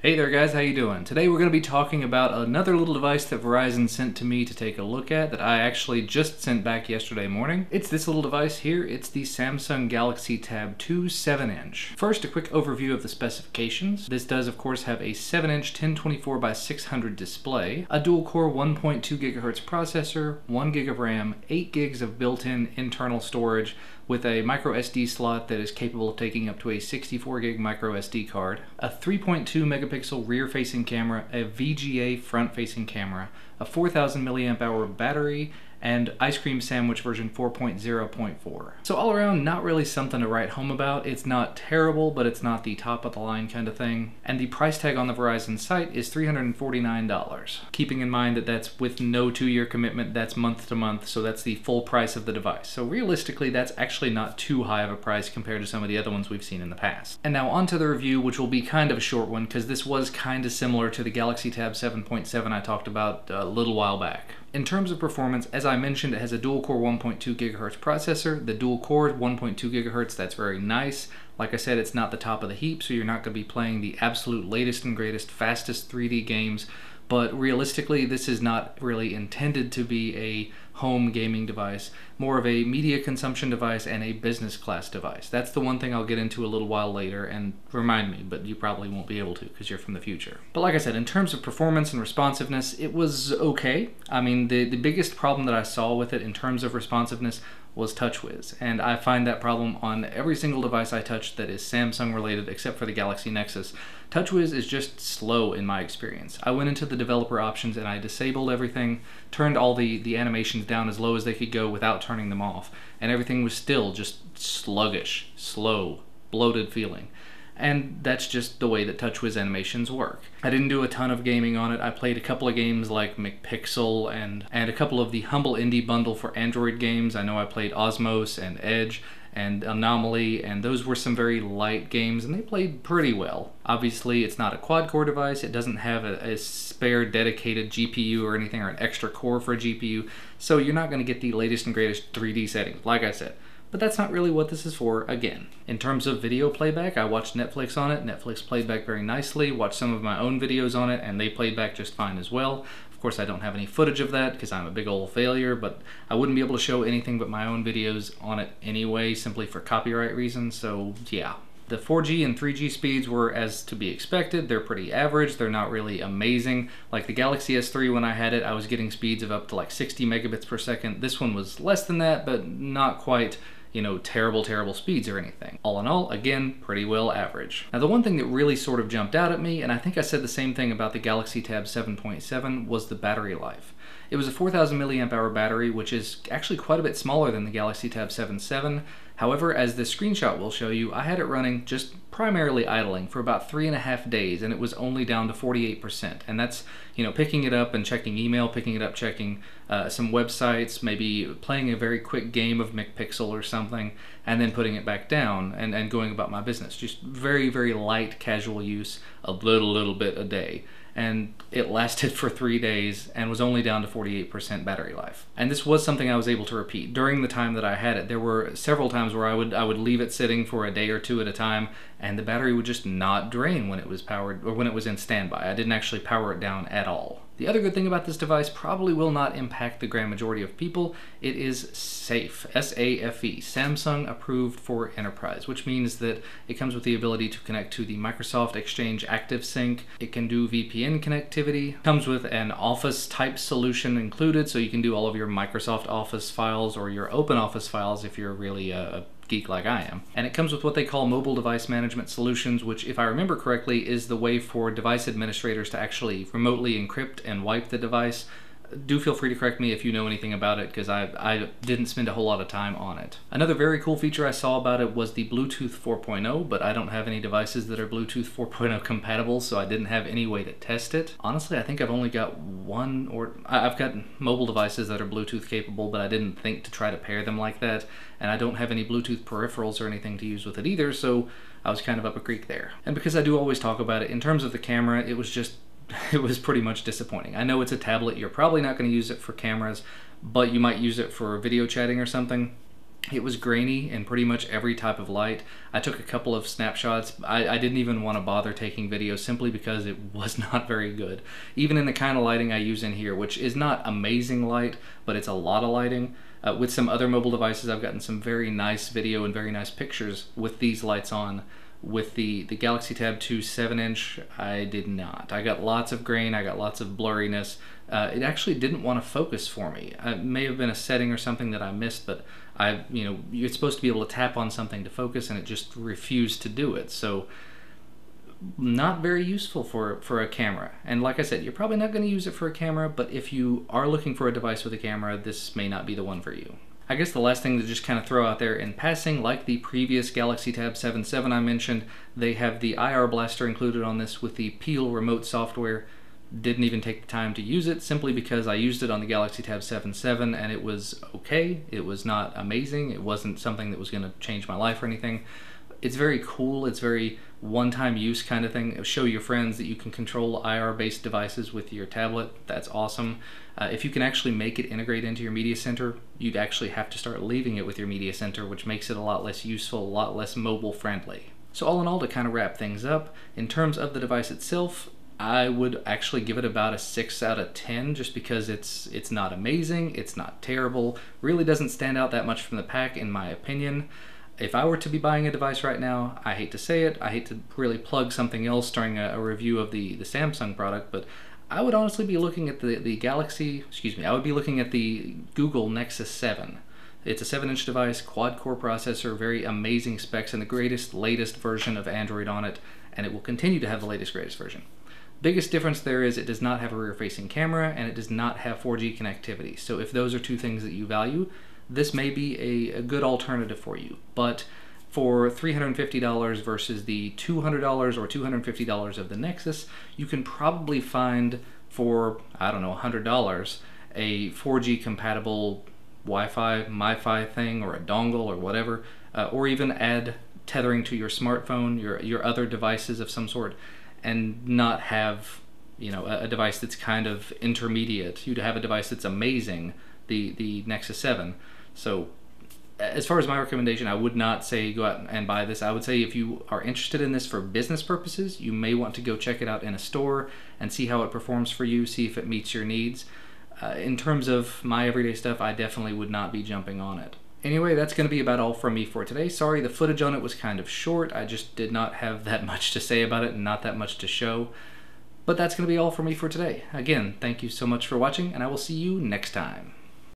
Hey there guys, how you doing? Today we're going to be talking about another little device that Verizon sent to me to take a look at that I actually just sent back yesterday morning. It's this little device here. It's the Samsung Galaxy Tab 2 7-inch. First, a quick overview of the specifications. This does of course have a 7-inch 1024 by 600 display, a dual-core 1.2 GHz processor, 1 GB of RAM, 8 gigs of built-in internal storage, with a micro SD slot that is capable of taking up to a 64 gig micro SD card, a 3.2 megapixel rear-facing camera, a VGA front-facing camera, a 4000 milliamp hour battery, and Ice Cream Sandwich version 4.0.4. So all around, not really something to write home about. It's not terrible, but it's not the top of the line kind of thing. And the price tag on the Verizon site is $349. Keeping in mind that that's with no 2-year commitment, that's month to month, so that's the full price of the device. So realistically, that's actually not too high of a price compared to some of the other ones we've seen in the past. And now onto the review, which will be kind of a short one, because this was kind of similar to the Galaxy Tab 7.7 I talked about a little while back. In terms of performance, as I mentioned, it has a dual-core 1.2 GHz processor. The dual-core 1.2 GHz, that's very nice. Like I said, it's not the top of the heap, so you're not going to be playing the absolute latest and greatest, fastest 3D games. But realistically, this is not really intended to be a home gaming device, more of a media consumption device and a business class device. That's the one thing I'll get into a little while later, and remind me, but you probably won't be able to because you're from the future. But like I said, in terms of performance and responsiveness, it was okay. I mean, the biggest problem that I saw with it in terms of responsiveness was TouchWiz, and I find that problem on every single device I touch that is Samsung related except for the Galaxy Nexus. TouchWiz is just slow in my experience. I went into the developer options and I disabled everything, turned all the animations down as low as they could go without turning them off, and everything was still just sluggish, slow, bloated feeling. And that's just the way that TouchWiz animations work. I didn't do a ton of gaming on it. I played a couple of games like McPixel and a couple of the Humble Indie bundle for Android games. I know I played Osmos and Edge and Anomaly, and those were some very light games, and they played pretty well. Obviously, it's not a quad-core device. It doesn't have a spare dedicated GPU or anything, or an extra core for a GPU, so you're not going to get the latest and greatest 3D settings, like I said. But that's not really what this is for, again. In terms of video playback, I watched Netflix on it. Netflix played back very nicely, watched some of my own videos on it, and they played back just fine as well. Of course, I don't have any footage of that because I'm a big old failure, but I wouldn't be able to show anything but my own videos on it anyway, simply for copyright reasons, so yeah. The 4G and 3G speeds were as to be expected. They're pretty average. They're not really amazing. Like the Galaxy S3, when I had it, I was getting speeds of up to like 60 megabits per second. This one was less than that, but not quite, you know, terrible speeds or anything. All in all, again, pretty well average. Now the one thing that really sort of jumped out at me, and I think I said the same thing about the Galaxy Tab 7.7, was the battery life. It was a 4000 milliamp hour battery, which is actually quite a bit smaller than the Galaxy Tab 7.7. However, as this screenshot will show you, I had it running just primarily idling for about 3.5 days, and it was only down to 48%. And that's, you know, picking it up and checking email, picking it up, checking some websites, maybe playing a very quick game of McPixel or something, and then putting it back down and going about my business. Just very light, casual use, a little bit a day. And it lasted for 3 days and was only down to 48% battery life. And this was something I was able to repeat during the time that I had it. There were several times where I would leave it sitting for a day or two at a time, and the battery would just not drain when it was powered, or when it was in standby. I didn't actually power it down at all. The other good thing about this device probably will not impact the grand majority of people. It is safe, S-A-F-E, Samsung approved for enterprise, which means that it comes with the ability to connect to the Microsoft Exchange ActiveSync. It can do VPN connectivity, comes with an Office type solution included, so you can do all of your Microsoft Office files or your Open Office files if you're really a geek like I am. And it comes with what they call mobile device management solutions, which, if I remember correctly, is the way for device administrators to actually remotely encrypt and wipe the device. Do feel free to correct me if you know anything about it, because I didn't spend a whole lot of time on it. Another very cool feature I saw about it was the Bluetooth 4.0, but I don't have any devices that are Bluetooth 4.0 compatible, so I didn't have any way to test it. Honestly, I think I've only got one, or I've got mobile devices that are Bluetooth capable, but I didn't think to try to pair them like that, and I don't have any Bluetooth peripherals or anything to use with it either, so I was kind of up a creek there. And because I do always talk about it, in terms of the camera, it was pretty much disappointing. I know it's a tablet, you're probably not going to use it for cameras, but you might use it for video chatting or something. It was grainy in pretty much every type of light. I took a couple of snapshots. I didn't even want to bother taking video simply because it was not very good. Even in the kind of lighting I use in here, which is not amazing light, but it's a lot of lighting. With some other mobile devices, I've gotten some very nice video and very nice pictures with these lights on. With the Galaxy Tab 2 7-inch, I did not. I got lots of grain, I got lots of blurriness. It actually didn't want to focus for me. It may have been a setting or something that I missed, but you're supposed to be able to tap on something to focus, and it just refused to do it. So not very useful for a camera. And like I said, you're probably not going to use it for a camera, but if you are looking for a device with a camera, this may not be the one for you. I guess the last thing to just kind of throw out there in passing, like the previous Galaxy Tab 7.7 I mentioned, they have the IR blaster included on this with the Peel remote software. Didn't even take the time to use it simply because I used it on the Galaxy Tab 7.7 and it was okay. It was not amazing. It wasn't something that was going to change my life or anything. It's very cool. It's very one-time use kind of thing. Show your friends that you can control IR-based devices with your tablet. That's awesome. If you can actually make it integrate into your media center, you'd actually have to start leaving it with your media center, which makes it a lot less useful, a lot less mobile friendly. So all in all, to kind of wrap things up, in terms of the device itself, I would actually give it about a 6 out of 10 just because it's not amazing, it's not terrible, really doesn't stand out that much from the pack in my opinion. If I were to be buying a device right now, I hate to say it, I hate to really plug something else during a review of the Samsung product, but I would honestly be looking at I would be looking at the Google Nexus 7. It's a 7-inch device, quad-core processor, very amazing specs, and the latest version of Android on it, and it will continue to have the greatest version. Biggest difference there is it does not have a rear-facing camera, and it does not have 4G connectivity. So if those are two things that you value, this may be a good alternative for you. But for $350 versus the $200 or $250 of the Nexus, you can probably find for, I don't know, $100 a 4G compatible Wi-Fi, MiFi thing, or a dongle or whatever, or even add tethering to your smartphone, your other devices of some sort, and not have, a device that's kind of intermediate. You'd have a device that's amazing, the Nexus 7. So as far as my recommendation, I would not say go out and buy this. I would say if you are interested in this for business purposes, you may want to go check it out in a store and see how it performs for you, see if it meets your needs. In terms of my everyday stuff, I definitely would not be jumping on it. Anyway, that's going to be about all from me for today. Sorry, the footage on it was kind of short. I just did not have that much to say about it and not that much to show. But that's going to be all from me for today. Again, thank you so much for watching, and I will see you next time.